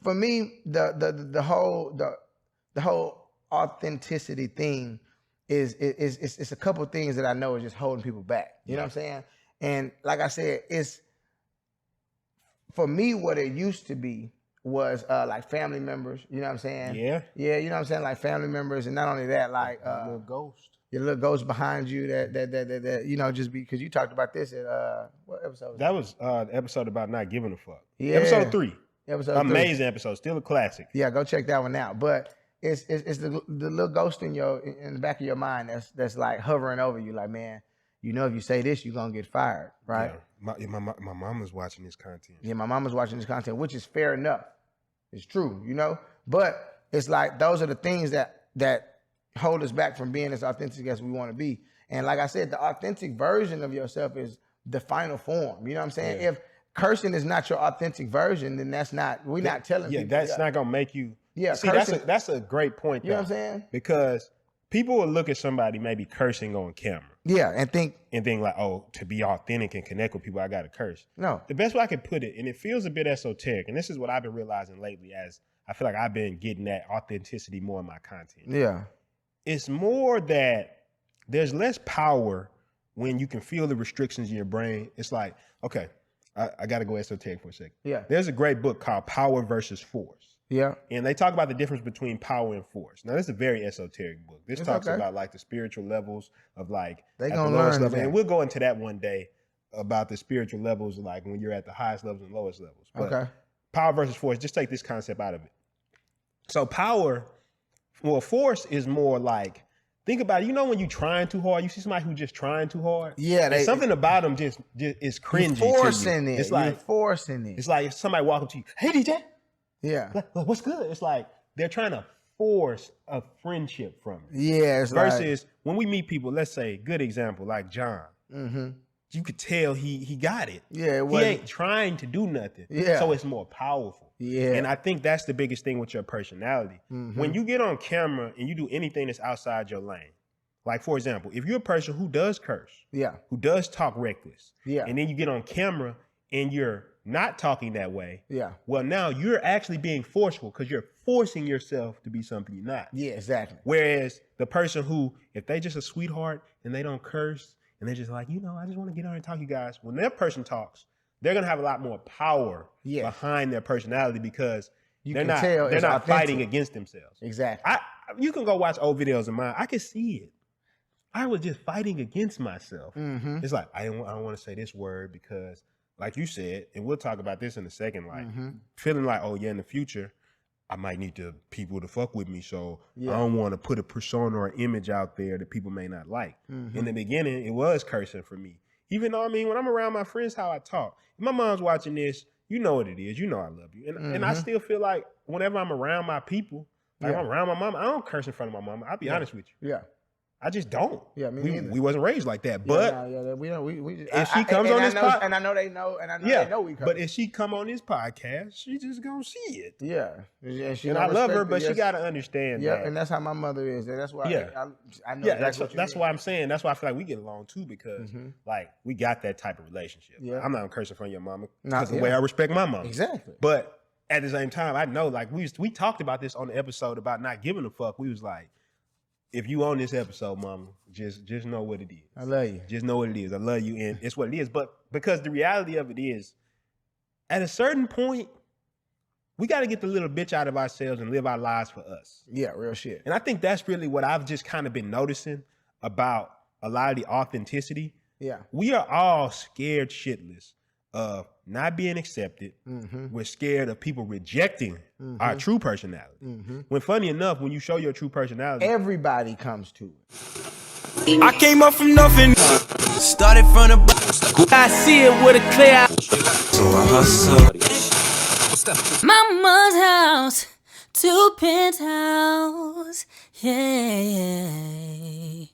for me, the whole authenticity thing is it's a couple things that I know is just holding people back. You know what I'm saying? And like I said, it's for me what it used to be was like family members. You know what I'm saying? Yeah. Yeah. You know what I'm saying? Like family members, and not only that, like little ghost. Your little ghost behind you that you know, just because you talked about this at what episode? That was the episode about not giving a fuck. Yeah. Episode 3. Amazing 3. episode, still a classic. Yeah, go check that one out. But it's the little ghost in the back of your mind that's like hovering over you, like, man, you know, if you say this, you're gonna get fired, right? Yeah. My mama's watching this content. Yeah, my mama's watching this content, which is fair enough. It's true, you know. But it's like those are the things that hold us back from being as authentic as we want to be. And like I said, the authentic version of yourself is the final form. You know what I'm saying? Yeah. If cursing is not your authentic version, then that's not. We're not telling people. That's not gonna make you. Yeah, see, cursing, that's a great point. You know what I'm saying? Because people will look at somebody maybe cursing on camera. Yeah, and think like, oh, to be authentic and connect with people, I gotta curse. No. The best way I can put it, and it feels a bit esoteric, and this is what I've been realizing lately as I feel like I've been getting that authenticity more in my content. Yeah. It's more that there's less power when you can feel the restrictions in your brain. It's like, okay, I got to go esoteric for a second. Yeah. There's a great book called Power versus Force. Yeah. And they talk about the difference between power and force. Now, this is a very esoteric book. This talks about like the spiritual levels of like they gonna learn level. And we'll go into that one day about the spiritual levels, like when you're at the highest levels and lowest levels. But power versus force, just take this concept out of it. So power, well, force is more like, think about it. You know when you're trying too hard, you see somebody who's just trying too hard? Yeah. Something about them just is cringy. Forcing it. It's like forcing it. It's like if somebody walk up to you, hey DJ. Yeah. Like, what's good? It's like they're trying to force a friendship from you. Yeah. Versus when we meet people, let's say, good example, like John. Mm-hmm. You could tell he got it. Yeah. He ain't trying to do nothing. Yeah. So it's more powerful. Yeah. And I think that's the biggest thing with your personality. Mm-hmm. When you get on camera and you do anything that's outside your lane, like for example, if you're a person who does curse, who does talk reckless, and then you get on camera and you're not talking that way, well, now you're actually being forceful because you're forcing yourself to be something you're not. Yeah, exactly. Whereas the person who, if they just a sweetheart and they don't curse and they're just like, you know, I just want to get on and talk to you guys. When that person talks, they're gonna have a lot more power behind their personality because they're not fighting against themselves. Exactly. You can go watch old videos of mine. I can see it. I was just fighting against myself. Mm-hmm. It's like I don't want to say this word because, like you said, and we'll talk about this in a second. Like feeling like, oh yeah, in the future, I might need people to fuck with me, so I don't want to put a persona or image out there that people may not like. In the beginning, it was cursing for me. Even though, I mean, when I'm around my friends, how I talk. If my mom's watching this, you know what it is. You know I love you. And I still feel like whenever I'm around my people, like I'm around my mom, I don't curse in front of my mom. I'll be honest with you. Yeah. I just don't. Yeah, me neither. We wasn't raised like that. But we don't. if she comes on this podcast, and I know they know, and I know they know we come. But if she come on this podcast, she just gonna see it. Yeah, and I love her, but she gotta understand. Yeah, and that's how my mother is. And that's why. I know. Yeah, that's why I'm saying. That's why I feel like we get along too because like we got that type of relationship. Yeah, I'm not gonna curse in front of your mama because the way I respect my mama. Exactly. But at the same time, I know like we talked about this on the episode about not giving a fuck. We was like, if you on this episode, mama, just know what it is. I love you. Just know what it is. I love you, and it's what it is. But because the reality of it is, at a certain point, we got to get the little bitch out of ourselves and live our lives for us. Yeah, real shit. And I think that's really what I've just kind of been noticing about a lot of the authenticity. Yeah. We are all scared shitless of not being accepted. We're scared of people rejecting our true personality. When funny enough, when you show your true personality, everybody comes to it. I came up from nothing, started from the bottom. I see it with a clear eye. So I hustle. Mama's house, 2 penthouse, yeah.